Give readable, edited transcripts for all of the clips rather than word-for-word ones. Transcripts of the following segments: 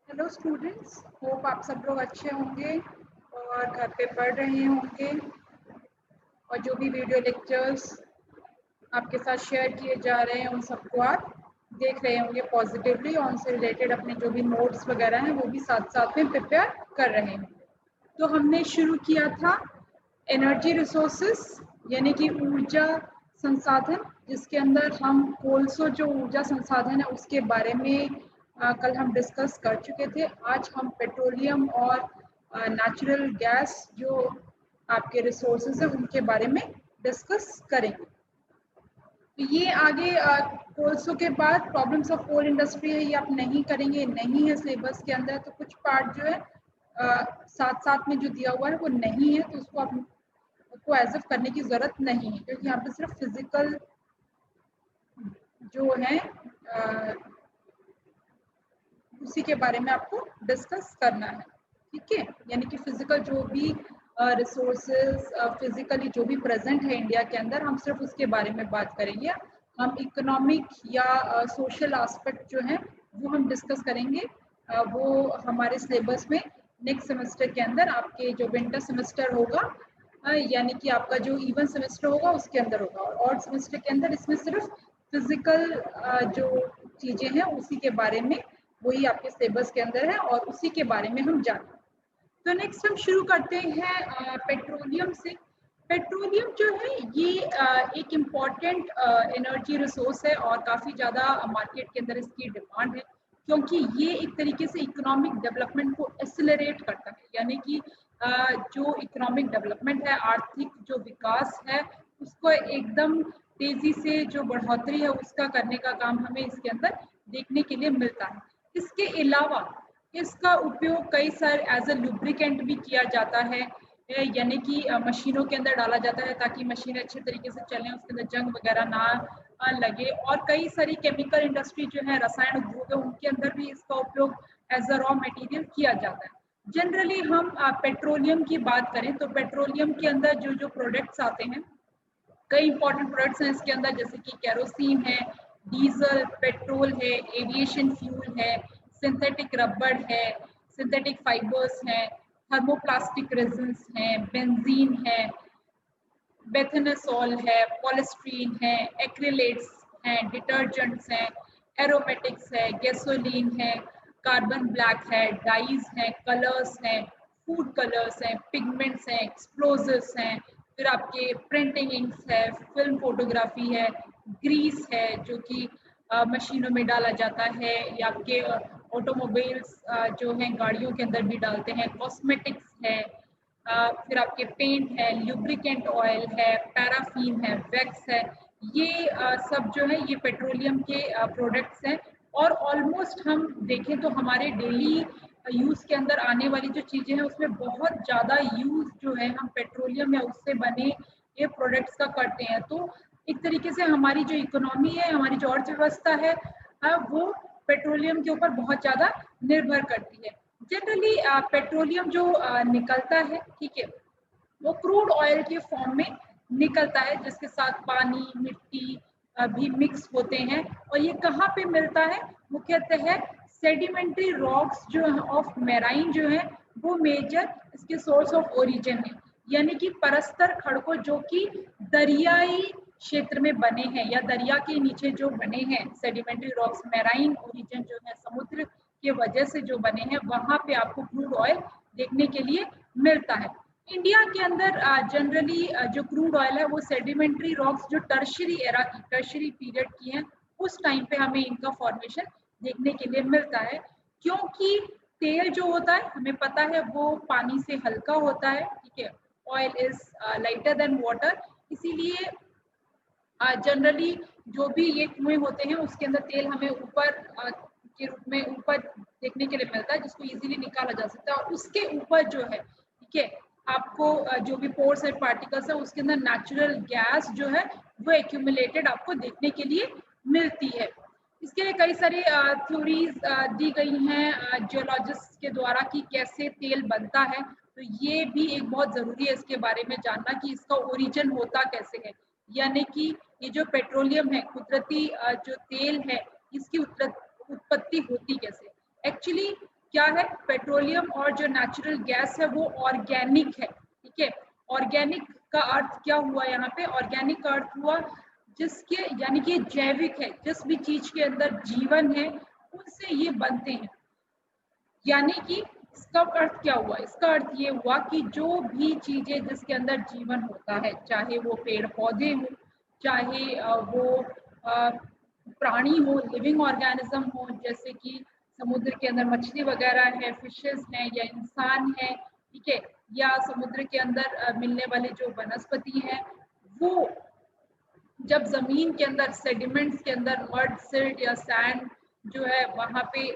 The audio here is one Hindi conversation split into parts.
हेलो स्टूडेंट्स, होप आप सब लोग अच्छे होंगे और घर पे पढ़ रहे होंगे और जो भी वीडियो लेक्चर्स आपके साथ शेयर किए जा रहे हैं उन सबको आप देख रहे होंगे पॉजिटिवली और उनसे रिलेटेड अपने जो भी नोट्स वगैरह हैं वो भी साथ साथ में प्रिपेयर कर रहे हैं। तो हमने शुरू किया था एनर्जी रिसोर्सेस यानी कि ऊर्जा संसाधन, जिसके अंदर हम कोलसो जो ऊर्जा संसाधन है उसके बारे में कल हम डिस्कस कर चुके थे। आज हम पेट्रोलियम और नेचुरल गैस जो आपके रिसोर्सेज हैं उनके बारे में डिस्कस करेंगे। तो ये आगे कोर्सों के बाद प्रॉब्लम्स ऑफ कोल इंडस्ट्री है, ये आप नहीं करेंगे, नहीं है सिलेबस के अंदर। तो कुछ पार्ट जो है साथ साथ में जो दिया हुआ है वो नहीं है, तो उसको आप उसको एज एफ करने की जरूरत नहीं है, क्योंकि यहाँ पे सिर्फ फिजिकल जो है उसी के बारे में आपको डिस्कस करना है। ठीक है, यानी कि फिजिकल जो भी रिसोर्सेज फिजिकली जो भी प्रेजेंट है इंडिया के अंदर, हम सिर्फ उसके बारे में बात करेंगे। हम इकोनॉमिक या सोशल एस्पेक्ट जो है वो हम डिस्कस करेंगे। वो हमारे सिलेबस में नेक्स्ट सेमेस्टर के अंदर, आपके जो विंटर सेमेस्टर होगा यानी कि आपका जो इवन सेमेस्टर होगा उसके अंदर होगा, और ऑड सेमेस्टर के अंदर इसमें सिर्फ फिजिकल जो चीजें हैं उसी के बारे में, वही आपके सिलेबस के अंदर है और उसी के बारे में हम जानेंगे। तो नेक्स्ट हम शुरू करते हैं पेट्रोलियम से। पेट्रोलियम जो है ये एक इम्पॉर्टेंट एनर्जी रिसोर्स है और काफ़ी ज़्यादा मार्केट के अंदर इसकी डिमांड है, क्योंकि ये एक तरीके से इकोनॉमिक डेवलपमेंट को एक्सेलरेट करता है। यानी कि जो इकोनॉमिक डेवलपमेंट है, आर्थिक जो विकास है, उसको एकदम तेजी से जो बढ़ोतरी है उसका करने का काम हमें इसके अंदर देखने के लिए मिलता है। इसके अलावा इसका उपयोग कई सारे एज अ लुब्रिकेंट भी किया जाता है, यानी कि मशीनों के अंदर डाला जाता है ताकि मशीनें अच्छे तरीके से चलें, उसके अंदर जंग वगैरह ना लगे। और कई सारी केमिकल इंडस्ट्री जो है, रसायन उद्योग है, उनके अंदर भी इसका उपयोग एज अ रॉ मटेरियल किया जाता है। जनरली हम पेट्रोलियम की बात करें तो पेट्रोलियम के अंदर जो जो प्रोडक्ट्स आते हैं, कई इंपॉर्टेंट प्रोडक्ट्स हैं इसके अंदर, जैसे कि केरोसिन है, डीजल, पेट्रोल है, एविएशन फ्यूल है, सिंथेटिक रबड़ है, सिंथेटिक फाइबर्स हैं, थर्मोप्लास्टिक रेजिन्स हैं, बेंजीन है, बेथेनसॉल है, पॉलिस्ट्रीन है, एक्रिलेट्स हैं, डिटर्जेंट्स हैं, एरोमेटिक्स है, गैसोलीन है, कार्बन ब्लैक है, डाइज हैं, कलर्स हैं, फूड कलर्स हैं, पिगमेंट्स हैं, एक्सप्लोजिव्स हैं, फिर आपके प्रिंटिंग इंक्स है, फिल्म फोटोग्राफी है, ग्रीस है जो कि मशीनों में डाला जाता है, या आपके ऑटोमोबाइल्स जो हैं गाड़ियों के अंदर भी डालते हैं, कॉस्मेटिक्स है, फिर आपके पेंट है, लुब्रिकेंट ऑयल है, पैराफिन है, वैक्स है। ये सब जो है ये पेट्रोलियम के प्रोडक्ट्स हैं। और ऑलमोस्ट हम देखें तो हमारे डेली यूज़ के अंदर आने वाली जो चीज़ें हैं उसमें बहुत ज़्यादा यूज़ जो है हम पेट्रोलियम या उससे बने ये प्रोडक्ट्स का करते हैं। तो एक तरीके से हमारी जो इकोनॉमी है, हमारी जो अर्थव्यवस्था है, वो पेट्रोलियम के ऊपर बहुत ज़्यादा निर्भर करती है। जनरली पेट्रोलियम जो निकलता है, ठीक है, वो क्रूड ऑयल के फॉर्म में निकलता है, जिसके साथ पानी, मिट्टी भी मिक्स होते हैं। और ये कहाँ पे मिलता है? मुख्यतः सेडिमेंट्री रॉक्स जो है ऑफ मेराइन जो है, वो मेजर इसके सोर्स ऑफ ओरिजिन है। यानी कि परस्तर खड़कों जो कि दरियाई क्षेत्र में बने हैं या दरिया के नीचे जो बने हैं, सेडिमेंट्री रॉक्स मेराइन ओरिजिन जो है, समुद्र के वजह से जो बने हैं, वहां पे आपको क्रूड ऑयल देखने के लिए मिलता है। इंडिया के अंदर जनरली जो क्रूड ऑयल है वो सेडिमेंट्री रॉक्स जो टर्शरी एरा की, टर्शरी पीरियड की हैं, उस टाइम पे हमें इनका फॉर्मेशन देखने के लिए मिलता है। क्योंकि तेल जो होता है हमें पता है वो पानी से हल्का होता है, ठीक है, oil is lighter than water, इसीलिए जनरली जो भी ये कुएं होते हैं उसके अंदर तेल हमें ऊपर के रूप में ऊपर देखने के लिए मिलता है, जिसको इजीली निकाला जा सकता है। और उसके ऊपर जो है, ठीक है, आपको जो भी पोर्स एंड पार्टिकल्स है उसके अंदर नेचुरल गैस जो है वो एक्यूमुलेटेड आपको देखने के लिए मिलती है। इसके लिए कई सारी थ्योरीज दी गई हैं जियोलॉजिस्ट के द्वारा कि कैसे तेल बनता है। तो ये भी एक बहुत ज़रूरी है इसके बारे में जानना कि इसका ओरिजिन होता कैसे है, यानी कि ये जो पेट्रोलियम है, कुदरती जो तेल है, इसकी उत्पत्ति होती कैसे। एक्चुअली क्या है, पेट्रोलियम और जो नेचुरल गैस है वो ऑर्गेनिक है, ठीक है। ऑर्गेनिक का अर्थ क्या हुआ यहाँ पे, ऑर्गेनिक का अर्थ हुआ जिसके, यानी कि जैविक है, जिस भी चीज के अंदर जीवन है उनसे ये बनते हैं। यानी कि इसका अर्थ क्या हुआ, इसका अर्थ ये हुआ कि जो भी चीजें जिसके अंदर जीवन होता है, चाहे वो पेड़ पौधे हो, चाहे वो प्राणी हो, लिविंग ऑर्गेनिज्म हो, जैसे कि समुद्र के अंदर मछली वगैरह है, फिशेस हैं, या इंसान है, ठीक है, या समुद्र के अंदर मिलने वाले जो वनस्पति हैं, वो जब जमीन के अंदर सेडिमेंट्स के अंदर मड, सिल्ट या सैंड जो है वहां पे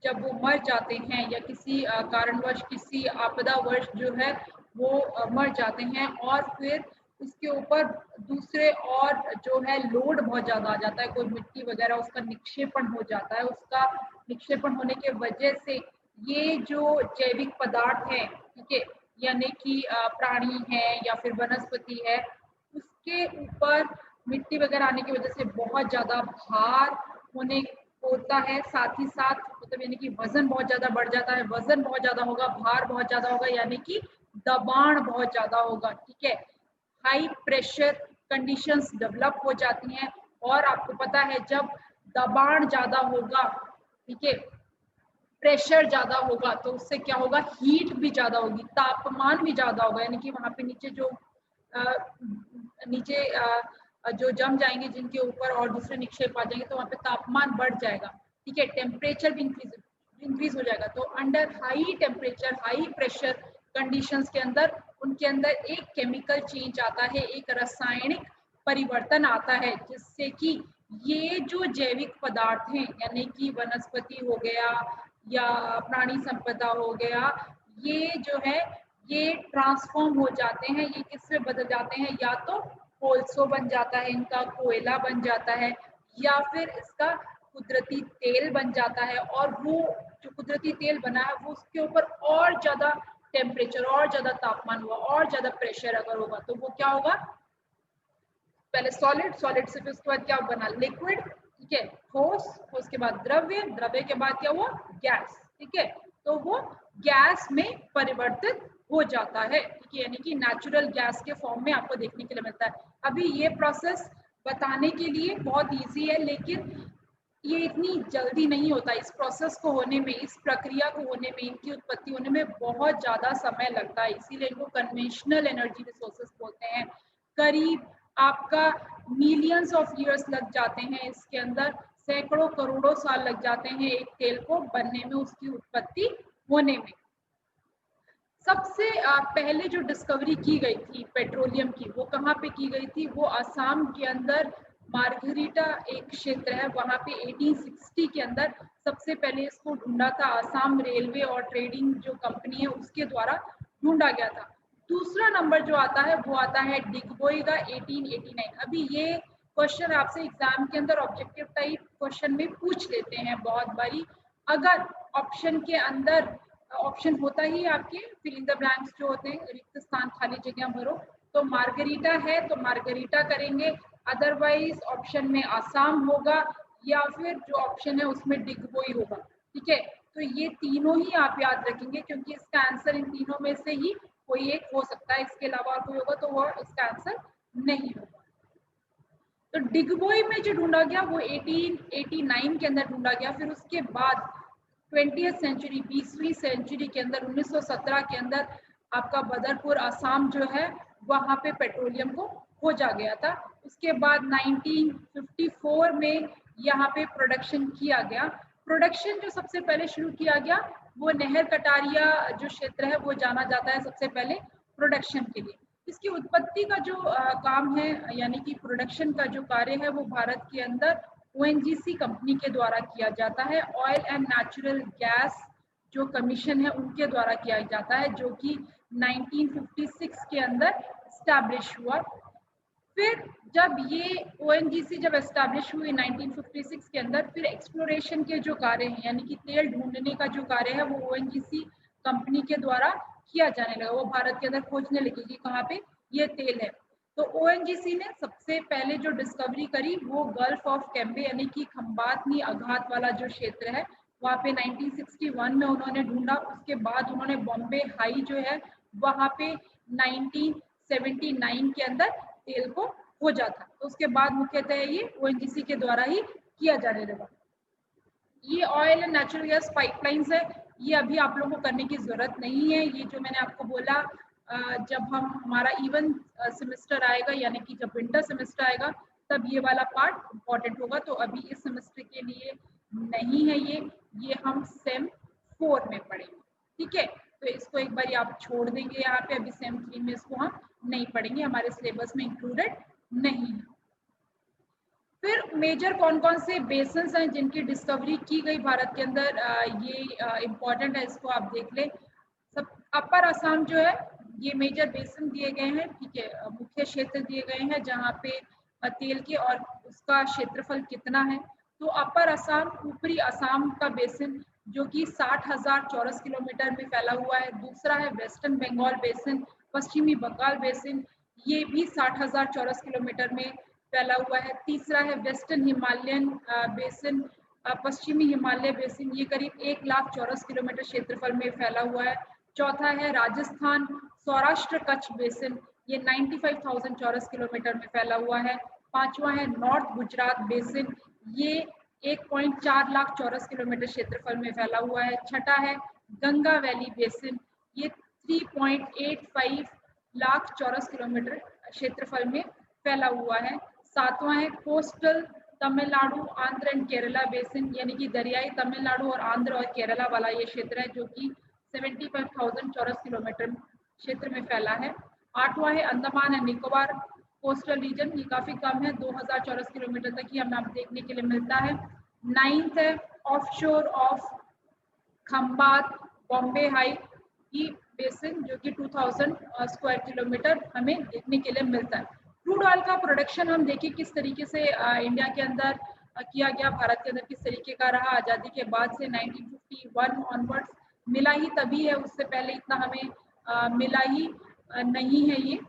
जब वो मर जाते हैं या किसी कारणवश, किसी आपदावश जो है वो मर जाते हैं, और फिर उसके ऊपर दूसरे और जो है लोड बहुत ज्यादा आ जाता है, कोई मिट्टी वगैरह उसका निक्षेपण हो जाता है, उसका निक्षेपण होने के वजह से ये जो जैविक पदार्थ है, ठीक है, यानी कि प्राणी है या फिर वनस्पति है, उसके ऊपर मिट्टी वगैरह आने की वजह से बहुत ज्यादा भार होने होता है, साथ ही साथ मतलब यानी कि वजन बहुत ज्यादा बढ़ जाता है, वजन बहुत ज्यादा होगा, भार बहुत ज्यादा होगा, यानी कि दबाण बहुत ज्यादा होगा, ठीक है। हाई प्रेशर कंडीशंस डेवलप हो जाती हैं, और आपको पता है जब दबाण ज्यादा होगा, ठीक है, प्रेशर ज्यादा होगा, तो उससे क्या होगा, हीट भी ज्यादा होगी, तापमान भी ज्यादा होगा, यानी कि वहां पे नीचे जो नीचे जो जम जाएंगे जिनके ऊपर और दूसरे निक्षेप आ जाएंगे, तो वहां पे तापमान बढ़ जाएगा, ठीक है, टेम्परेचर भी इंक्रीज हो जाएगा। तो under high temperature, high pressure conditions के अंदर उनके अंदर एक केमिकल चेंज आता है, एक रासायनिक परिवर्तन आता है, जिससे कि ये जो जैविक पदार्थ हैं, यानी कि वनस्पति हो गया या प्राणी संपदा हो गया, ये जो है ये ट्रांसफॉर्म हो जाते हैं, ये किसमें बदल जाते हैं, या तो कोलसो बन जाता है, इनका कोयला बन जाता है, या फिर इसका कुदरती तेल बन जाता है, और वो जो कुदरती तेल बना है वो उसके ऊपर और ज्यादा टेम्परेचर, और ज्यादा तापमान हुआ, और ज्यादा प्रेशर अगर होगा तो वो क्या होगा, पहले सॉलिड, सॉलिड से फिर उसके बाद क्या बना, लिक्विड, ठीक है, ठोस, ठोस के बाद द्रव्य, द्रव्य के बाद क्या हुआ, गैस, ठीक है, तो वो गैस में परिवर्तित हो जाता है, ठीक है, यानी कि नेचुरल गैस के फॉर्म में आपको देखने के लिए मिलता है। अभी ये प्रोसेस बताने के लिए बहुत इजी है, लेकिन ये इतनी जल्दी नहीं होता, इस प्रोसेस को होने में, इस प्रक्रिया को होने में, इनकी उत्पत्ति होने में बहुत ज्यादा समय लगता है, इसीलिए इनको कन्वेंशनल एनर्जी रिसोर्सेस बोलते हैं। करीब आपका मिलियंस ऑफ ईयर्स लग जाते हैं, इसके अंदर सैकड़ों करोड़ों साल लग जाते हैं एक तेल को बनने में, उसकी उत्पत्ति होने में। सबसे पहले जो डिस्कवरी की गई थी पेट्रोलियम की, वो कहाँ पे की गई थी, वो असम के अंदर मार्गरीटा एक क्षेत्र है, वहां पे 1860 के अंदर सबसे पहले इसको ढूंढा था, असम रेलवे और ट्रेडिंग जो कंपनी है उसके द्वारा ढूंढा गया था। दूसरा नंबर जो आता है वो आता है डिगबोई का 1889। अभी ये क्वेश्चन आपसे एग्जाम के अंदर ऑब्जेक्टिव टाइप क्वेश्चन में पूछ लेते हैं बहुत बारी, अगर ऑप्शन के अंदर ऑप्शन होता ही आपके फिल इन द ब्लैंक्स जो होते हैं, रिक्त स्थान खाली जगह भरो, तो मार्गरीटा है तो मार्गरीटा करेंगे, अदरवाइज ऑप्शन में आसाम होगा, या फिर जो ऑप्शन है उसमें डिगबोई होगा, ठीक है। तो ये तीनों ही आप याद रखेंगे, क्योंकि इसका आंसर इन तीनों में से ही कोई एक हो सकता है, इसके अलावा और कोई होगा तो वो इसका आंसर नहीं होगा। तो डिगबोई में जो ढूंढा गया वो 1889 के अंदर ढूंढा गया, फिर उसके बाद 20th सेंचुरी, 20वीं सेंचुरी के अंदर 1917 के अंदर आपका बदरपुर असम जो है वहां पे पेट्रोलियम को खोजा गया था। उसके बाद 1954 में यहाँ पे प्रोडक्शन किया गया। प्रोडक्शन जो सबसे पहले शुरू किया गया वो नहर कटारिया जो क्षेत्र है वो जाना जाता है सबसे पहले प्रोडक्शन के लिए। इसकी उत्पत्ति का जो काम है, यानी कि प्रोडक्शन का जो कार्य है वो भारत के अंदर ओएनजीसी कंपनी के द्वारा किया जाता है। ऑयल एंड नेचुरल गैस जो कमीशन है उनके द्वारा किया जाता है, जो कि 1956 के अंदर स्टैब्लिश हुआ। फिर जब ये ओएनजीसी जब एस्टैब्लिश हुई 1956 के अंदर, फिर एक्सप्लोरेशन के जो कार्य हैं, यानी कि तेल ढूंढने का जो कार्य है वो ओएनजीसी कंपनी के द्वारा किया जाने लगा। वो भारत के अंदर खोजने लगी कि कहाँ पे ये तेल है। तो ओएनजीसी ने सबसे पहले जो डिस्कवरी करी वो गल्फ ऑफ कैम्बे, यानी कि खंबातनी अघात वाला जो क्षेत्र है वहाँ पे 1961 में उन्होंने ढूंढा। उसके बाद उन्होंने बॉम्बे हाई जो है वहाँ पे 1979 के अंदर तेल को खोजा था। तो उसके बाद मुख्यतः ये ONGC के द्वारा ही किया जाने लगा। ये oil and natural gas pipelines है, ये अभी आप लोगों को करने की जरूरत नहीं है। ये जो मैंने आपको बोला, जब हमारा इवन सेमेस्टर आएगा, यानी कि जब विंटर सेमेस्टर आएगा, तब ये वाला पार्ट इम्पोर्टेंट होगा। तो अभी इस सेमेस्टर के लिए नहीं है ये हम सेम 4 में पढ़ेंगे, ठीक है। तो इसको एक बार आप छोड़ देंगे यहाँ पे, अभी सेम 3 में इसको हम नहीं पढ़ेंगे, हमारे सिलेबस में इंक्लूडेड नहीं है। फिर मेजर कौन कौन से बेसन्स हैं जिनकी डिस्कवरी की गई भारत के अंदर, ये इम्पॉर्टेंट है, इसको आप देख लें। सब अपर असम जो है, ये मेजर बेसन दिए गए हैं, ठीक है, मुख्य क्षेत्र दिए गए हैं जहाँ पे तेल के, और उसका क्षेत्रफल कितना है। तो अपर असम, ऊपरी असम का बेसिन जो कि 60,000 चौरस किलोमीटर में फैला हुआ है। दूसरा है वेस्टर्न बंगाल बेसिन, पश्चिमी बंगाल बेसिन, ये भी 60,000 चौरस किलोमीटर में फैला हुआ है। तीसरा है वेस्टर्न हिमालयन बेसिन, पश्चिमी हिमालय बेसिन, ये करीब 1 लाख चौरस किलोमीटर क्षेत्रफल में फैला हुआ है। चौथा है राजस्थान सौराष्ट्र कच्छ बेसिन, ये 95,000 चौरस किलोमीटर में फैला हुआ है। पांचवा है नॉर्थ गुजरात बेसिन, ये 1.4 लाख चौरस किलोमीटर क्षेत्रफल में फैला हुआ है। छठा है गंगा वैली बेसिन, ये 3.85 लाख चौरस किलोमीटर क्षेत्रफल में फैला हुआ है। सातवां है coastal Tamil Nadu Andhra and Kerala basin, यानी कि दरियाई तमिलनाडु और आंध्र और केरला वाला ये क्षेत्र है जो कि 75,000 चौरस किलोमीटर क्षेत्र में फैला है। आठवां है Andaman and Nicobar coastal region, ये काफी कम है, 2,000 चौरस किलोमीटर तक ही हमें देखने के लिए मिलता है। नाइन्थ है offshore of Khambhat Bombay high की बेसिन, जो कि 2000 स्क्वायर किलोमीटर हमें देखने के लिए मिलता है। क्रूड ऑयल का प्रोडक्शन हम देखें किस तरीके से इंडिया के अंदर किया गया, भारत के अंदर किस तरीके का रहा। आज़ादी के बाद से 1951 ऑनवर्ड्स मिला ही तभी है, उससे पहले इतना हमें मिला ही नहीं है ये।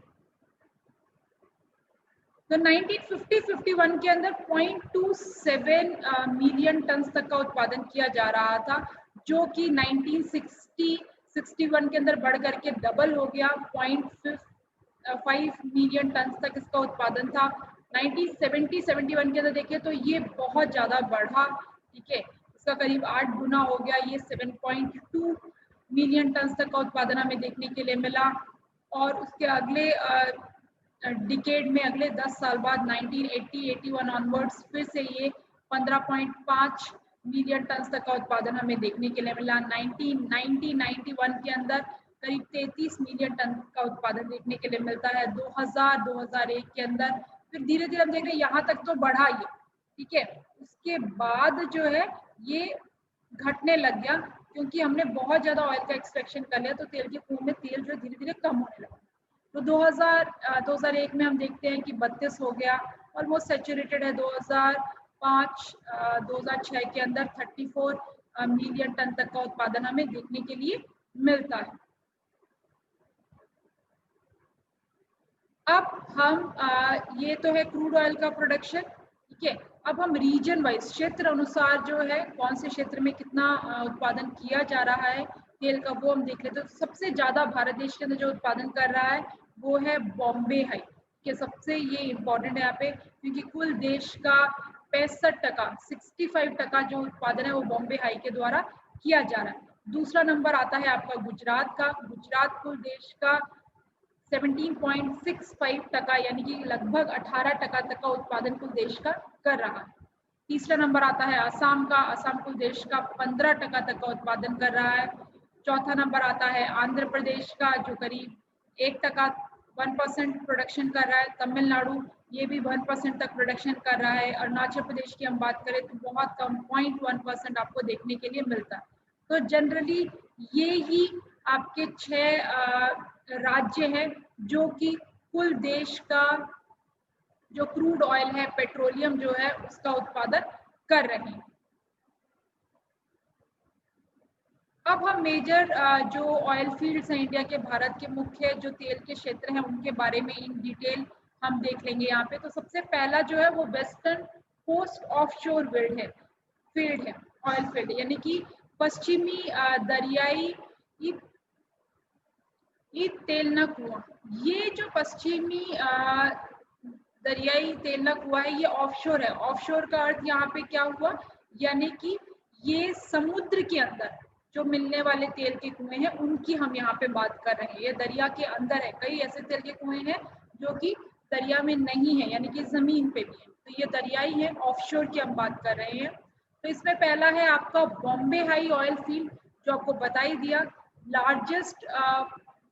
तो 1950-51 के अंदर 0.27 मिलियन टन तक का उत्पादन किया जा रहा था, जो कि 1960-61 के अंदर बढ़ करके डबल हो गया, 0.5 मिलियन टन तक इसका उत्पादन था। 1970-71 के अंदर देखिए तो ये बहुत ज़्यादा बढ़ा, ठीक है, इसका करीब 8 गुना हो गया, ये 7.2 मिलियन टन तक का उत्पादन हमें देखने के लिए मिला। और उसके अगले डिकेड में, अगले 10 साल बाद 1980-81 ऑनवर्ड्स फिर से ये 15.5 मिलियन टन तक का उत्पादन हमें देखने के लिए मिला। 1990-91 के अंदर करीब 33 मिलियन टन का उत्पादन देखने के लिए मिलता है। 2000-2001 के अंदर फिर धीरे धीरे हम देख रहे हैं यहाँ तक तो बढ़ा ये, ठीक है। उसके बाद जो है ये घटने लग गया, क्योंकि हमने बहुत ज्यादा ऑयल का एक्सट्रैक्शन कर लिया, तो तेल के कुएं में तेल जो धीरे धीरे कम होने लगा। तो 2001 में हम देखते हैं कि 32 हो गया, ऑलमोस्ट सेचुरेटेड है। 2005-2006 के अंदर 34 मिलियन टन तक का उत्पादन हमें देखने के लिए मिलता है। अब हम ये तो है क्रूड ऑयल का प्रोडक्शन, ठीक है। अब हम रीजन वाइज, क्षेत्र अनुसार जो है कौन से क्षेत्र में कितना उत्पादन किया जा रहा है तेल का, वो हम देख लेते हैं। तो सबसे ज्यादा भारत देश के अंदर जो उत्पादन कर रहा है वो है बॉम्बे हाई, के सबसे ये इम्पोर्टेंट है यहाँ पे, क्योंकि कुल देश का 65%, 65% जो उत्पादन है वो बॉम्बे हाई के द्वारा किया जा रहा है। दूसरा नंबर आता है आपका गुजरात का। गुजरात कुल देश का 17.65%, यानी कि लगभग 18% तक का उत्पादन कुल देश का कर रहा है। तीसरा नंबर आता है असम का। असम कुल देश का 15% तक का उत्पादन कर रहा है। चौथा नंबर आता है आंध्र प्रदेश का, जो करीब 1%, 1% प्रोडक्शन कर रहा है। तमिलनाडु ये भी 1% तक प्रोडक्शन कर रहा है। अरुणाचल प्रदेश की हम बात करें तो बहुत कम, 0.1% आपको देखने के लिए मिलता है। तो जनरली ये ही आपके 6 राज्य हैं जो कि कुल देश का जो क्रूड ऑयल है, पेट्रोलियम जो है, उसका उत्पादन कर रहे हैं। अब हम मेजर जो ऑयल फील्ड्स हैं इंडिया के, भारत के मुख्य जो तेल के क्षेत्र हैं उनके बारे में इन डिटेल हम देख लेंगे यहाँ पे। तो सबसे पहला जो है वो वेस्टर्न कोस्ट ऑफशोर फील्ड है। ऑयल फील्ड, यानी कि पश्चिमी दरियाई ये तेल न कुआं। ये जो पश्चिमी दरियाई तेल न कुआं है, ये ऑफशोर है। ऑफशोर का अर्थ यहाँ पे क्या हुआ, यानी कि ये समुद्र के अंदर जो मिलने वाले तेल के कुएं हैं उनकी हम यहाँ पे बात कर रहे हैं। ये दरिया के अंदर है। कई ऐसे तेल के कुएं हैं जो कि दरिया में नहीं है, यानी कि जमीन पे भी है, तो ये दरियाई है, ऑफशोर की हम बात कर रहे हैं। तो इसमें पहला है आपका बॉम्बे हाई ऑयल फील्ड, जो आपको बता ही दिया, largest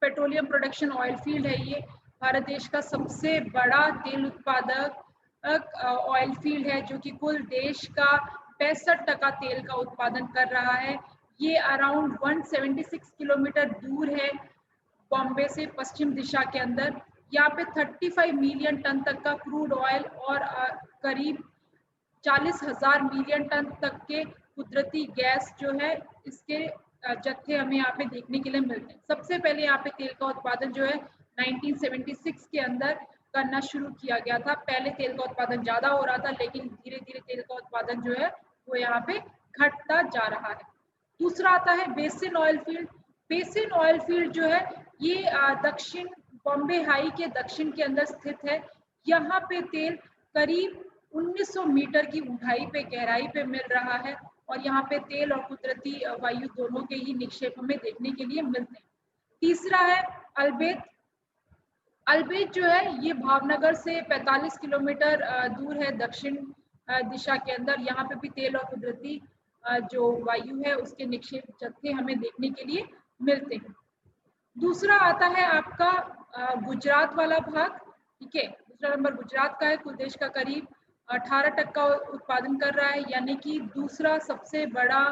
petroleum production oil field है। ये भारत देश का सबसे बड़ा तेल उत्पादक ऑयल फील्ड है, जो कि कुल देश का 65% तेल का उत्पादन कर रहा है। ये अराउंड 176 किलोमीटर दूर है बॉम्बे से पश्चिम दिशा के अंदर। यहाँ पे 35 मिलियन टन तक का क्रूड ऑयल और करीब 40,000 मिलियन टन तक के कुदरती गैस जो है, इसके जत्थे हमें यहाँ पे देखने के लिए मिलते हैं। सबसे पहले यहाँ पे तेल का उत्पादन जो है 1976 के अंदर करना शुरू किया गया था। पहले तेल का उत्पादन ज्यादा हो रहा था, लेकिन धीरे धीरे तेल का उत्पादन जो है वो यहाँ पे घटता जा रहा है। दूसरा आता है basin oil field. Basin oil field जो है ये दक्षिण बॉम्बे हाई के दक्षिण के अंदर स्थित है। यहाँ पे तेल करीब 1900 मीटर की ऊंचाई पे, गहराई पे मिल रहा है, और यहाँ पे तेल और कुदरती वायु दोनों के ही निक्षेप हमें देखने के लिए मिलते हैं। तीसरा है अल्बेत। अल्बेत जो है ये भावनगर से 45 किलोमीटर दूर है दक्षिण दिशा के अंदर। यहाँ पे भी तेल और कुदरती जो वायु है उसके निक्षेप जत्थे हमें देखने के लिए मिलते हैं। दूसरा आता है आपका गुजरात वाला भाग, ठीक है। दूसरा नंबर गुजरात का है, कुल देश का करीब 18% उत्पादन कर रहा है, यानी कि दूसरा सबसे बड़ा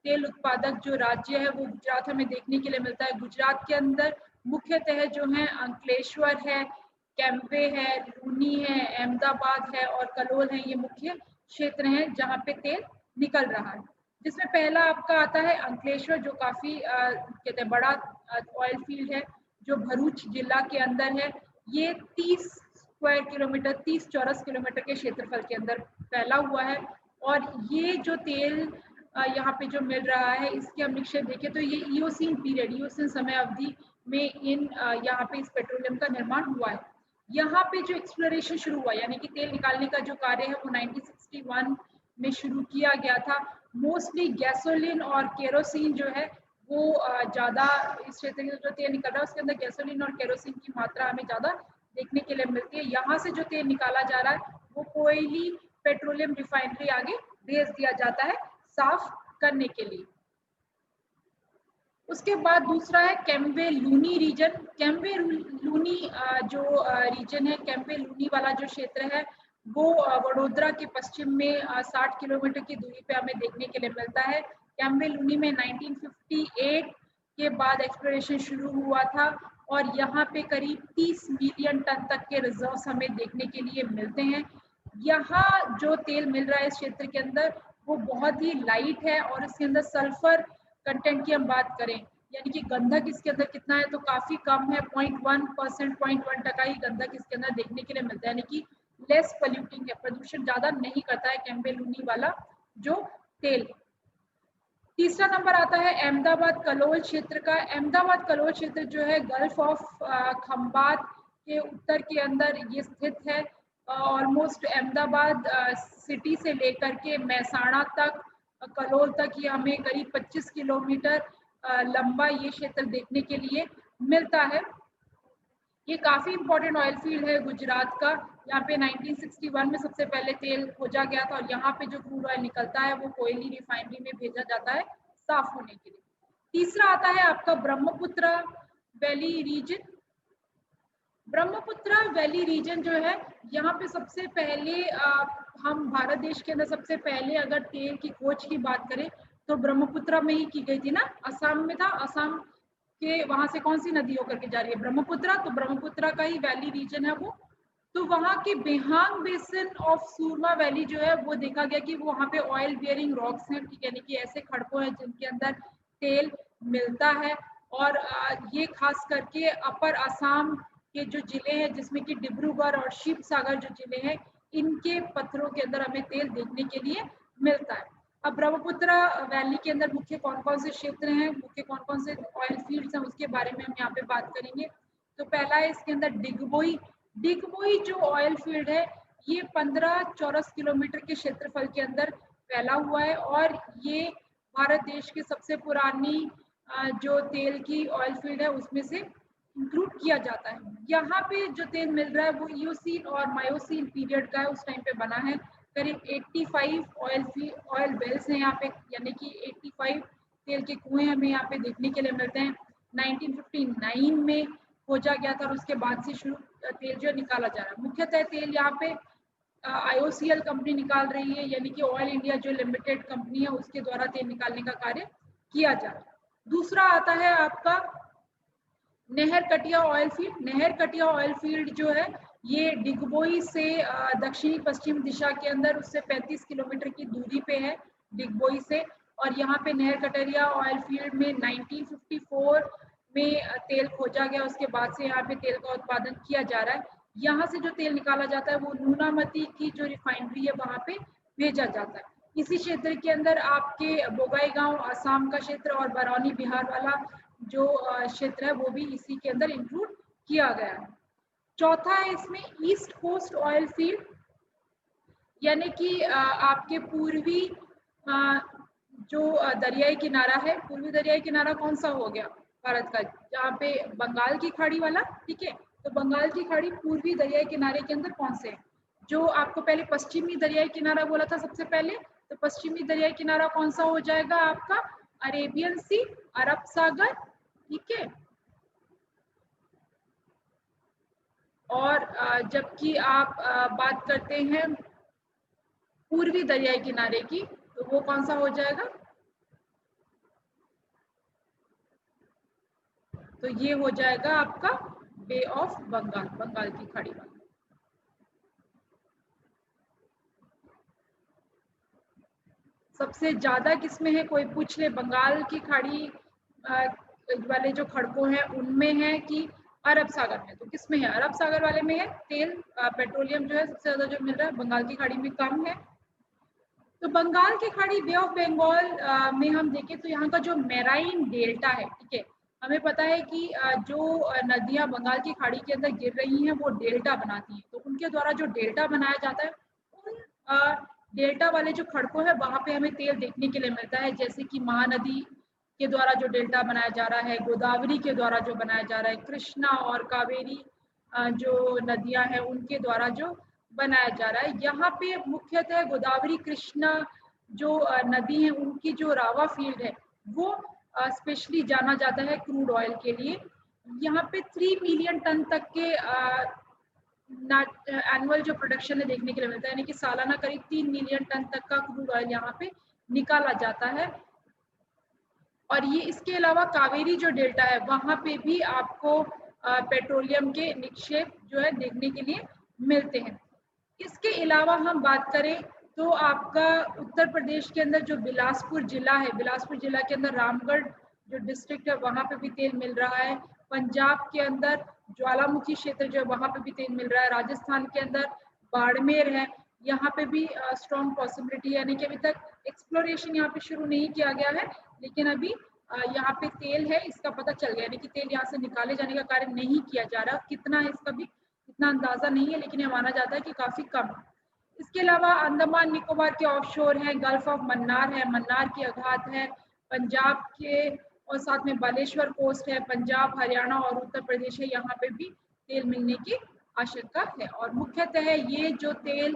तेल उत्पादक जो राज्य है वो गुजरात हमें देखने के लिए मिलता है। गुजरात के अंदर मुख्यतः जो है अंकलेश्वर है, कैम्पे है, लूनी है, अहमदाबाद है और कलोल है। ये मुख्य क्षेत्र हैं जहाँ पे तेल निकल रहा है, जिसमें पहला आपका आता है अंकलेश्वर, जो काफी कहते हैं बड़ा ऑयल फील्ड है, जो भरूच जिला के अंदर है। ये 30 स्क्वायर किलोमीटर, 30 चौरस किलोमीटर के क्षेत्रफल के अंदर फैला हुआ है। और ये जो तेल यहाँ पे जो मिल रहा है, इसके हम निक्षेप देखें तो ये इयोसीन पीरियड, इयोसीन समय अवधि में यहाँ पे इस पेट्रोलियम का निर्माण हुआ है। यहाँ पे जो एक्सप्लोरेशन शुरू हुआ, यानी कि तेल निकालने का जो कार्य है वो 1961 में शुरू किया गया था। मोस्टली गैसोलीन और केरोसिन जो है वो ज़्यादा इस क्षेत्र में जो तेल निकल रहा है उसके अंदर गैसोलीन और केरोसिन की मात्रा हमें ज़्यादा देखने के लिए मिलती है। यहाँ से जो तेल निकाला जा रहा है वो कोयली पेट्रोलियम रिफाइनरी आगे भेज दिया जाता है साफ करने के लिए। उसके बाद दूसरा है कैम्बे लूनी रीजन। कैम्बे लूनी जो रीजन है, कैम्बे लूनी वाला जो क्षेत्र है वो वडोदरा के पश्चिम में 60 किलोमीटर की दूरी पे हमें देखने के लिए मिलता है। कैम्बे लूनी में 1958 के बाद एक्सप्लोरेशन शुरू हुआ था और यहाँ पे करीब 30 मिलियन टन तक के रिजर्व्स हमें देखने के लिए मिलते हैं। यहाँ जो तेल मिल रहा है इस क्षेत्र के अंदर वो बहुत ही लाइट है, और इसके अंदर सल्फर कंटेंट की हम बात करें, यानी कि गंधक इसके अंदर कितना है तो काफी कम है, 0.1%, 0.1% ही गंधक इसके अंदर देखने के लिए मिलता है, यानी कि लेस पोल्यूटिंग है, प्रदूषण ज्यादा नहीं करता है कैम्बे लूनी वाला जो तेल। तीसरा नंबर आता है अहमदाबाद कलोल क्षेत्र का। अहमदाबाद कलोल क्षेत्र जो है गल्फ ऑफ खंबात के उत्तर के अंदर ये स्थित है। ऑलमोस्ट अहमदाबाद सिटी से लेकर के महसाणा तक, कलोल तक ये हमें करीब 25 किलोमीटर लंबा ये क्षेत्र देखने के लिए मिलता है। ये काफी इंपॉर्टेंट ऑयल फील्ड है गुजरात का। यहाँ पे 1961 में सबसे पहले तेल खोजा गया था, और यहाँ पे जो क्रूड ऑयल निकलता है वो कोयली रिफाइनरी में भेजा जाता है साफ होने के लिए। तीसरा आता है आपका Brahmaputra valley region. Brahmaputra valley region जो है, यहाँ पे सबसे पहले हम भारत देश के अंदर सबसे पहले अगर तेल की खोज की बात करें तो ब्रह्मपुत्र में ही की गई थी ना, असम में था। असम के वहां से कौन सी नदी होकर के जा रही है, ब्रह्मपुत्र, तो ब्रह्मपुत्र का ही वैली रीजन है वो। तो वहाँ के बेहांग बेसिन ऑफ सूरमा वैली जो है वो देखा गया कि वहाँ पे ऑयल बियरिंग रॉक्स हैं, यानी कि ऐसे खड़कों हैं जिनके अंदर तेल मिलता है। और ये खास करके अपर असम के जो जिले हैं, जिसमें कि डिब्रूगढ़ और शिवसागर जो जिले हैं, इनके पत्थरों के अंदर हमें तेल देखने के लिए मिलता है। अब ब्रह्मपुत्र वैली के अंदर मुख्य कौन कौन से क्षेत्र हैं, मुख्य कौन कौन से ऑयल फील्ड्स हैं, उसके बारे में हम यहाँ पे बात करेंगे। तो पहला है इसके अंदर डिगबोई। डिगबोई जो ऑयल फील्ड है ये 15 चौरस किलोमीटर के क्षेत्रफल के अंदर फैला हुआ है और ये भारत देश की सबसे पुरानी जो तेल की ऑयल फील्ड है उसमें से इंक्लूड किया जाता है। यहाँ पे जो तेल मिल रहा है वो ईओसीन और मायोसीन पीरियड का है, उस टाइम पे बना है। करीब 85 ऑयल वेल्स हैं यहाँ पे, यानी कि 85 तेल के कुएं हमें यहाँ पे देखने के लिए मिलते हैं। 1959 में खोजा गया था और उसके बाद से शुरू तेल जो निकाला जा रहा है। मुख्यतः तेल यहाँ पे IOCL कंपनी निकाल रही है, यानी कि ऑयल इंडिया जो लिमिटेड कंपनी है उसके द्वारा तेल निकालने का कार्य किया जा रहा है। दूसरा आता है आपका नहर कटिया ऑयल फील्ड। नहर कटिया ऑयल फील्ड जो है ये डिगबोई से दक्षिणी पश्चिम दिशा के अंदर उससे 35 किलोमीटर की दूरी पे है डिगबोई से। और यहाँ पे नहर कटिया ऑयल फील्ड में 1954 में तेल खोजा गया, उसके बाद से यहाँ पे तेल का उत्पादन किया जा रहा है। यहाँ से जो तेल निकाला जाता है वो नूनामती की जो रिफाइनरी है वहाँ पे भेजा जाता है। इसी क्षेत्र के अंदर आपके बोगाईगांव आसाम का क्षेत्र और बरौनी बिहार वाला जो क्षेत्र है वो भी इसी के अंदर इंक्लूड किया गया है। चौथा है इसमें ईस्ट कोस्ट ऑयल फील्ड, यानी कि आपके पूर्वी जो दरियाई किनारा है, पूर्वी दरियाई किनारा कौन सा हो गया भारत का, जहाँ पे बंगाल की खाड़ी वाला, ठीक है। तो बंगाल की खाड़ी पूर्वी दरियाई किनारे के अंदर कौन से हैं? जो आपको पहले पश्चिमी दरियाई किनारा बोला था सबसे पहले, तो पश्चिमी दरियाई किनारा कौन सा हो जाएगा आपका? अरेबियन सी, अरब सागर, ठीक है। और जबकि आप बात करते हैं पूर्वी दरियाई किनारे की, तो वो कौन सा हो जाएगा? तो ये हो जाएगा आपका बे ऑफ बंगाल, बंगाल की खाड़ी वाला। सबसे ज्यादा किसमें है, कोई पूछ ले, बंगाल की खाड़ी वाले जो खड़कों हैं उनमें है कि अरब सागर में? तो किसमें है? अरब सागर वाले में है। तेल पेट्रोलियम जो है सबसे ज्यादा जो मिल रहा है, बंगाल की खाड़ी में कम है। तो बंगाल की खाड़ी, बे ऑफ बंगाल में हम देखें तो यहाँ का जो मेराइन डेल्टा है, ठीक है, हमें पता है कि जो नदियां बंगाल की खाड़ी के अंदर गिर रही हैं वो डेल्टा बनाती हैं। तो उनके द्वारा जो डेल्टा बनाया जाता है, उन डेल्टा वाले जो खड़कों है वहां पे हमें तेल देखने के लिए मिलता है। जैसे कि महानदी के द्वारा जो डेल्टा बनाया जा रहा है, गोदावरी के द्वारा जो बनाया जा रहा है, कृष्णा और कावेरी जो नदियां हैं उनके द्वारा जो बनाया जा रहा है। यहाँ पे मुख्यतः गोदावरी कृष्णा जो नदी है उनकी जो रावा फील्ड है वो स्पेशली जाना जाता है क्रूड ऑयल के लिए। यहाँ पे 3 मिलियन टन तक के एनुअल जो प्रोडक्शन है देखने के लिए मिलता है, यानी कि सालाना करीब 3 मिलियन टन तक का क्रूड ऑयल यहाँ पे निकाला जाता है। और ये इसके अलावा कावेरी जो डेल्टा है वहां पे भी आपको पेट्रोलियम के निक्षेप जो है देखने के लिए मिलते हैं। इसके अलावा हम बात करें तो आपका उत्तर प्रदेश के अंदर जो बिलासपुर जिला है, बिलासपुर जिला के अंदर रामगढ़ जो डिस्ट्रिक्ट है वहां पे भी तेल मिल रहा है। पंजाब के अंदर ज्वालामुखी क्षेत्र जो है वहां पे भी तेल मिल रहा है। राजस्थान के अंदर बाड़मेर है, यहाँ पे भी स्ट्रॉन्ग पॉसिबिलिटी है, यानी कि अभी तक एक्सप्लोरेशन यहाँ पे शुरू नहीं किया गया है, लेकिन अभी यहाँ पे तेल है इसका पता चल गया, यानी कि तेल यहाँ से निकाले जाने का कार्य नहीं किया जा रहा। कितना है इसका भी इतना अंदाजा नहीं है, लेकिन ये माना जाता है कि काफी कम है। इसके अलावा अंडमान निकोबार के ऑफशोर हैं, गल्फ ऑफ मन्नार है, मन्नार की अघात है, पंजाब के और साथ में बालेश्वर कोस्ट है, पंजाब, हरियाणा और उत्तर प्रदेश है, यहाँ पे भी तेल मिलने की आशंका है। और मुख्यतः ये जो तेल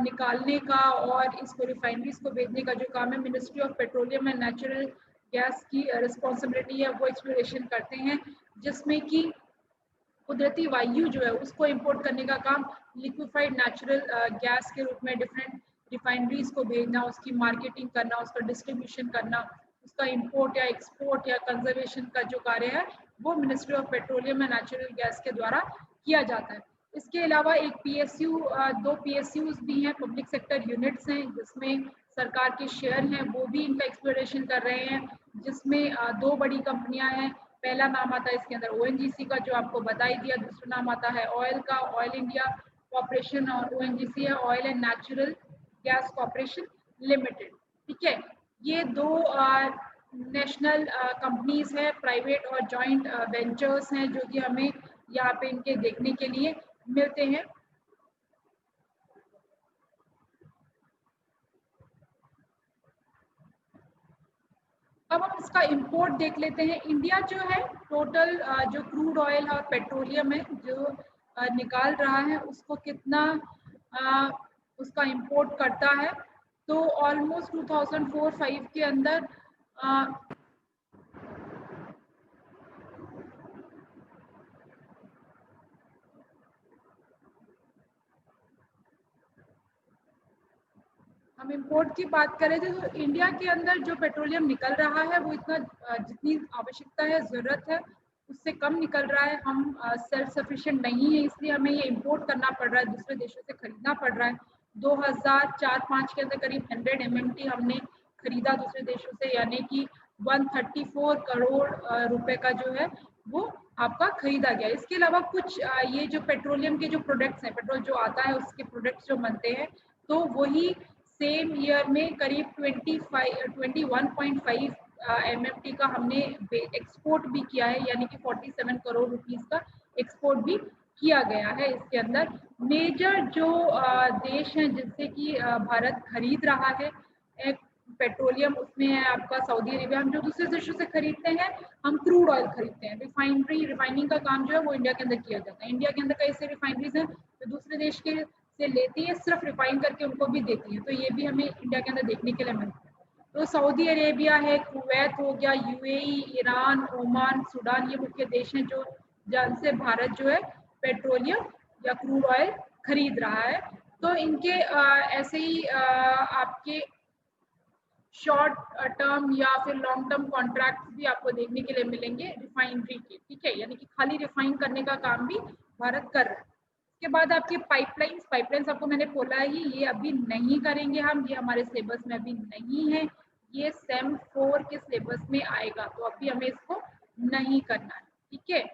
निकालने का और इसको रिफाइनरीज को भेजने का जो काम है, ministry of petroleum and natural gas की रिस्पॉन्सिबिलिटी है, वो एक्सप्लोरेशन करते हैं, जिसमें कि कुदरती वायु जो है उसको इंपोर्ट करने का काम लिक्विफाइड नेचुरल गैस के रूप में डिफरेंट रिफाइनरीज को भेजना, उसकी मार्केटिंग करना, उसका डिस्ट्रीब्यूशन करना, उसका इंपोर्ट या एक्सपोर्ट या कंजर्वेशन का जो कार्य है वो ministry of petroleum and natural gas के द्वारा किया जाता है। इसके अलावा एक PSU, 2 PSUs भी हैं, पब्लिक सेक्टर यूनिट्स हैं, जिसमें सरकार के शेयर हैं, वो भी इनका एक्सप्लोरेशन कर रहे हैं, जिसमें 2 बड़ी कंपनियां हैं। पहला नाम आता है इसके अंदर ONGC का, जो आपको बता ही दिया। दूसरा नाम आता है ऑयल का, ऑयल इंडिया कॉर्पोरेशन, और ONGC है oil and natural gas corporation limited. ठीक है। ये दो नेशनल कंपनीज है, प्राइवेट और जॉइंट वेंचर्स हैं, जो कि हमें यहाँ पे इनके देखने के लिए मिलते हैं। अब हम इसका इंपोर्ट देख लेते हैं। इंडिया जो है टोटल जो क्रूड ऑयल और पेट्रोलियम है जो निकाल रहा है, उसको कितना उसका इंपोर्ट करता है, तो ऑलमोस्ट 2004-05 के अंदर हम इंपोर्ट की बात करें तो इंडिया के अंदर जो पेट्रोलियम निकल रहा है वो इतना जितनी आवश्यकता है, ज़रूरत है, उससे कम निकल रहा है। हम सेल्फ सफिशिएंट नहीं है, इसलिए हमें ये इंपोर्ट करना पड़ रहा है, दूसरे देशों से खरीदना पड़ रहा है। 2004-05 के अंदर करीब 100 MMT हमने खरीदा दूसरे देशों से, यानी कि 134 करोड़ रुपए का जो है वो आपका खरीदा गया। इसके अलावा कुछ ये जो पेट्रोलियम के जो प्रोडक्ट्स हैं, पेट्रोल जो आता है उसके प्रोडक्ट्स जो बनते हैं, तो वही सेम ईयर में करीब 21.5 MMT का हमने एक्सपोर्ट भी किया है, यानी कि 47 करोड़ रुपीस का एक्सपोर्ट भी किया गया है। इसके अंदर मेजर जो देश हैं जिनसे कि भारत खरीद रहा है पेट्रोलियम, उसमें है आपका सऊदी अरेबिया। हम जो दूसरे देशों से खरीदते हैं, हम क्रूड ऑयल खरीदते हैं। रिफाइनिंग का काम जो है वो इंडिया के अंदर किया जाता है। इंडिया के अंदर कई ऐसे रिफाइनरीज हैं जो दूसरे देश के से लेती है, सिर्फ रिफाइन करके उनको भी देती है, तो ये भी हमें इंडिया के अंदर देखने के लिए मिलता है। तो सऊदी अरेबिया है, कुवैत हो गया, यूएई, ईरान, ओमान, सूडान, ये मुख्य देश हैं जो जहाँ से भारत जो है पेट्रोलियम या क्रूड ऑयल खरीद रहा है। तो इनके ऐसे ही आपके शॉर्ट टर्म या फिर लॉन्ग टर्म कॉन्ट्रैक्ट भी आपको देखने के लिए मिलेंगे रिफाइनरी के, ठीक है, यानी कि खाली रिफाइन करने का काम भी भारत कर रहा है। उसके बाद आपके पाइपलाइंस आपको मैंने बोला ही, ये अभी नहीं करेंगे हम, ये हमारे सिलेबस में अभी नहीं है, ये सेम 4 के सिलेबस में आएगा, तो अभी हमें इसको नहीं करना है, ठीक है।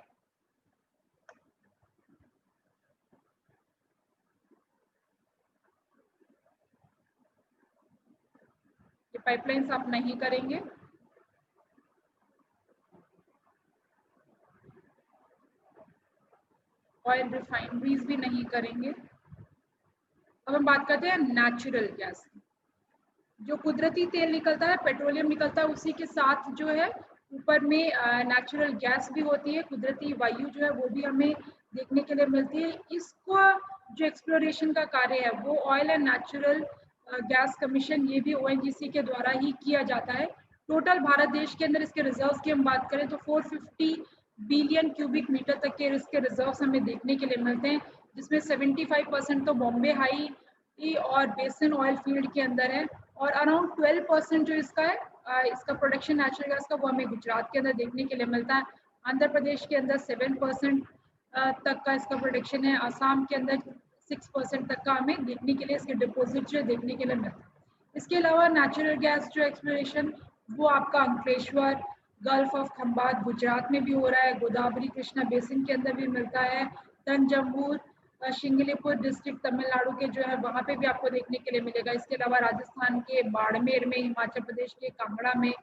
ये पाइपलाइंस आप नहीं करेंगे। ऑयल रिफाइनरीज भी नहीं करेंगे। अब हम बात करते हैं नेचुरल गैस। जो कुदरती तेल निकलता है, पेट्रोलियम निकलता है, उसी के साथ जो है ऊपर में नेचुरल गैस भी होती है, कुदरती वायु जो है वो भी हमें देखने के लिए मिलती है। इसको जो एक्सप्लोरेशन का कार्य है वो oil and natural gas commission, ये भी ONGC के द्वारा ही किया जाता है। टोटल भारत देश के अंदर इसके रिजर्व्स की हम बात करें तो 450 बिलियन क्यूबिक मीटर तक के इसके रिजर्व्स हमें देखने के लिए मिलते हैं, जिसमें 75% तो बॉम्बे हाई और बेसिन ऑयल फील्ड के अंदर है, और अराउंड 12% जो इसका है इसका प्रोडक्शन नेचुरल गैस का, वो हमें गुजरात के अंदर देखने के लिए मिलता है। आंध्र प्रदेश के अंदर 7% तक का इसका प्रोडक्शन है। आसाम के अंदर 6% तक का हमें देखने के लिए इसके डिपोजिट जो देखने के लिए मिलता है। इसके अलावा नेचुरल गैस जो एक्सप्लोरेशन वो आपका अंकलेश्वर, गल्फ ऑफ खंबात गुजरात में भी हो रहा है, गोदावरी कृष्णा बेसिन के अंदर भी मिलता है, तंजम्बूर शिंगलीपुर डिस्ट्रिक्ट तमिलनाडु के जो है वहाँ पे भी आपको देखने के लिए मिलेगा। इसके अलावा राजस्थान के बाड़मेर में, हिमाचल प्रदेश के कांगड़ा में,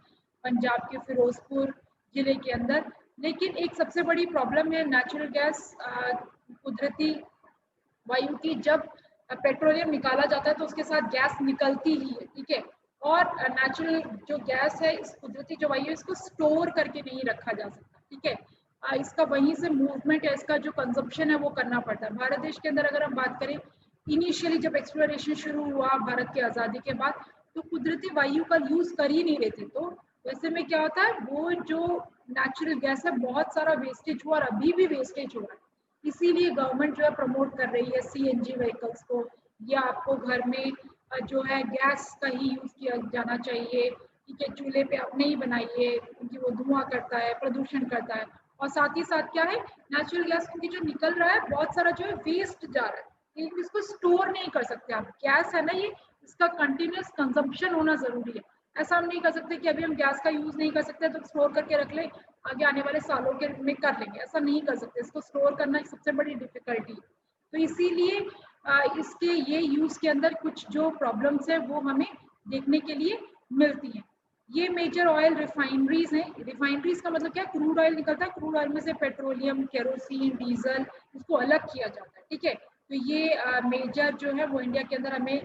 पंजाब के फिरोजपुर जिले के अंदर। लेकिन एक सबसे बड़ी प्रॉब्लम है नेचुरल गैस कुदरती वायु की, जब पेट्रोलियम निकाला जाता है तो उसके साथ गैस निकलती ही है, ठीक है, और नेचुरल जो गैस है, इस कुदरती जो वायु है, इसको स्टोर करके नहीं रखा जा सकता, ठीक है। इसका वहीं से मूवमेंट है, इसका जो कंजप्शन है वो करना पड़ता है। भारत देश के अंदर अगर हम बात करें, इनिशियली जब एक्सप्लोरेशन शुरू हुआ भारत की आज़ादी के बाद, तो कुदरती वायु का यूज कर ही नहीं रहे थे, तो वैसे में क्या होता है, वो जो नेचुरल गैस है बहुत सारा वेस्टेज हुआ और अभी भी वेस्टेज हो रहा है। इसीलिए गवर्नमेंट जो है प्रमोट कर रही है CNG व्हीकल्स को, या आपको घर में जो है गैस का ही यूज किया जाना चाहिए, ठीक है, चूल्हे पे अपने ही बनाइए क्योंकि वो धुआं करता है, प्रदूषण करता है। और साथ ही साथ क्या है, नेचुरल गैस क्योंकि जो निकल रहा है बहुत सारा जो है वेस्ट जा रहा है, लेकिन इसको स्टोर नहीं कर सकते आप। गैस है ना ये, इसका कंटिन्यूस कंजम्पशन होना जरूरी है। ऐसा हम नहीं कर सकते कि अभी हम गैस का यूज नहीं कर सकते तो स्टोर करके रख ले, आगे आने वाले सालों के में कर लेंगे, ऐसा नहीं कर सकते। इसको स्टोर करना एक सबसे बड़ी डिफिकल्टी है। तो इसीलिए इसके ये यूज के अंदर कुछ जो प्रॉब्लम्स है वो हमें देखने के लिए मिलती हैं। ये मेजर ऑयल रिफाइनरीज हैं। रिफाइनरीज का मतलब क्या, क्रूड ऑयल निकलता है, क्रूड ऑयल में से पेट्रोलियम, केरोसिन, डीजल, इसको अलग किया जाता है, ठीक है। तो ये मेजर जो है वो इंडिया के अंदर हमें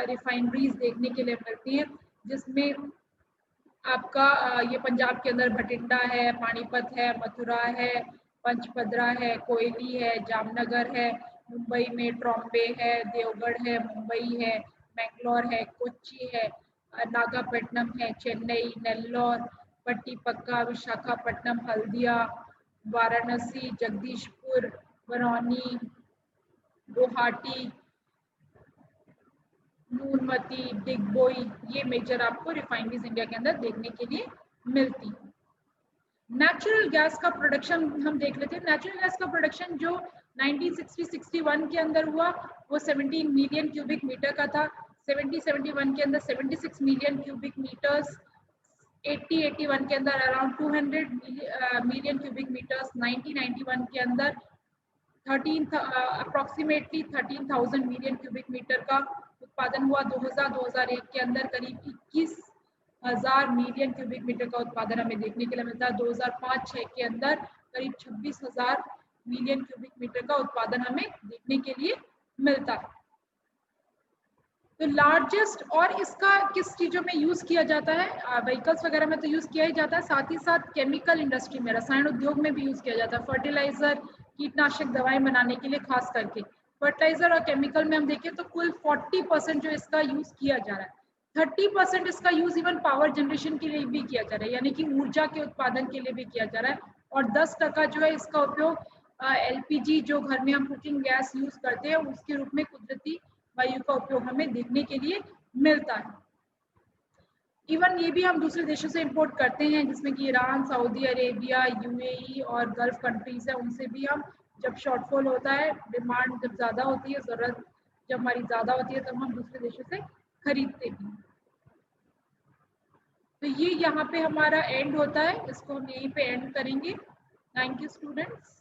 रिफाइनरीज देखने के लिए मिलती हैं, जिसमें आपका ये पंजाब के अंदर भटिंडा है, पानीपत है, मथुरा है, पंचपदरा है, कोयली है, जामनगर है, मुंबई में ट्रॉम्बे है, देवगढ़ है, मुंबई है, मैंगलोर है, कोच्चि है, नागापट्टनम है, चेन्नई, नेल्लोर, पट्टीपक्का, विशाखापट्टनम, हल्दिया, वाराणसी, जगदीशपुर, बरौनी, गुवाहाटी, नूनमती, डिगबोई, ये मेजर आपको रिफाइनरीज इंडिया के अंदर देखने के लिए मिलती है। नेचुरल गैस का प्रोडक्शन हम देख लेते हैं। नेचुरल गैस का प्रोडक्शन जो 1960-61 के अंदर हुआ वो 17 मिलियन क्यूबिक मीटर का था। 70-71 के अंदर 76 मिलियन क्यूबिक मीटर्स, 80-81 के अंदर अराउंड 200 मिलियन क्यूबिक मीटर्स, 1991 के अंदर अप्रोक्सीमेटली 13,000 मिलियन क्यूबिक मीटर का उत्पादन हुआ। 2000-2001 के अंदर करीब 21,000 मिलियन क्यूबिक मीटर का उत्पादन हमें देखने के लिए मिलता है। 2005-6 के अंदर करीब 26,000 मिलियन क्यूबिक मीटर का उत्पादन हमें देखने के लिए मिलता है। तो लार्जेस्ट, और इसका किस चीज़ों में यूज़ किया जाता है, व्हीकल्स वगैरह में तो यूज़ किया ही जाता है, साथ ही साथ केमिकल इंडस्ट्री में, रसायन उद्योग में भी यूज़ किया जाता है। फर्टिलाइजर, कीटनाशक दवाएं बनाने के लिए खास करके फर्टिलाइजर और केमिकल में हम देखें तो कुल 40% जो इसका यूज़ किया जा रहा है। 30% इसका यूज़ इवन पावर जनरेशन के लिए भी किया जा रहा है, यानी कि ऊर्जा के उत्पादन के लिए भी किया जा रहा है। और 10% जो है इसका उपयोग LPG, जो घर में हम कुकिंग गैस यूज़ करते हैं, उसके रूप में कुदरती वायु का उपयोग हमें देखने के लिए मिलता है। इवन ये भी हम दूसरे देशों से इंपोर्ट करते हैं, जिसमें कि ईरान, सऊदी अरेबिया, UAE और गल्फ कंट्रीज है, उनसे भी हम, जब शॉर्टफॉल होता है, डिमांड जब ज़्यादा होती है, ज़रूरत जब हमारी ज़्यादा होती है, तब हम दूसरे देशों से खरीदते भी हैं। तो ये यहाँ पे हमारा एंड होता है, इसको हम यहीं पे एंड करेंगे। Thank you students.